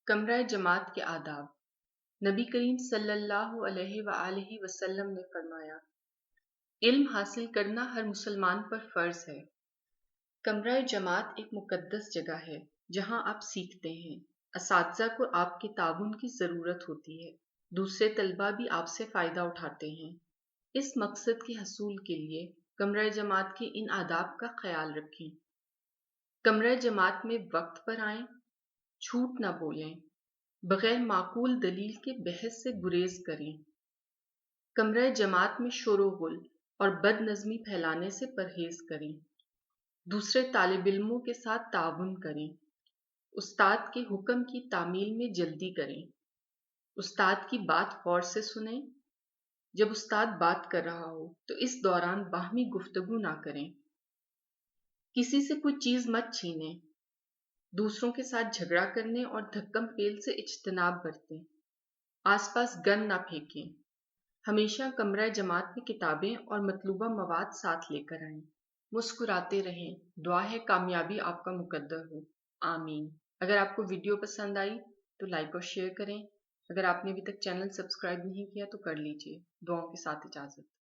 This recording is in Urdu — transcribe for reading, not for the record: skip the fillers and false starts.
کمرہ جماعت کے آداب۔ نبی کریم صلی اللہ علیہ وآلہ وسلم نے فرمایا، علم حاصل کرنا ہر مسلمان پر فرض ہے۔ کمرہ جماعت ایک مقدس جگہ ہے جہاں آپ سیکھتے ہیں۔ اساتذہ کو آپ کے تعاون کی ضرورت ہوتی ہے۔ دوسرے طلبہ بھی آپ سے فائدہ اٹھاتے ہیں۔ اس مقصد کے حصول کے لیے کمرہ جماعت کے ان آداب کا خیال رکھیں۔ کمرہ جماعت میں وقت پر آئیں، جھوٹ نہ بولیں، بغیر معقول دلیل کے بحث سے گریز کریں۔ کمرہ جماعت میں شور و غل اور بد نظمی پھیلانے سے پرہیز کریں۔ دوسرے طالب علموں کے ساتھ تعاون کریں۔ استاد کے حکم کی تعمیل میں جلدی کریں۔ استاد کی بات غور سے سنیں۔ جب استاد بات کر رہا ہو تو اس دوران باہمی گفتگو نہ کریں۔ کسی سے کوئی چیز مت چھینیں۔ دوسروں کے ساتھ جھگڑا کرنے اور دھکم پیل سے اجتناب برتیں۔ آس پاس گند نہ پھینکیں۔ ہمیشہ کمرہ جماعت میں کتابیں اور مطلوبہ مواد ساتھ لے کر آئیں۔ مسکراتے رہیں۔ دعا ہے کامیابی آپ کا مقدر ہو۔ آمین۔ اگر آپ کو ویڈیو پسند آئی تو لائک اور شیئر کریں۔ اگر آپ نے ابھی تک چینل سبسکرائب نہیں کیا تو کر لیجیے۔ دعاؤں کے ساتھ اجازت۔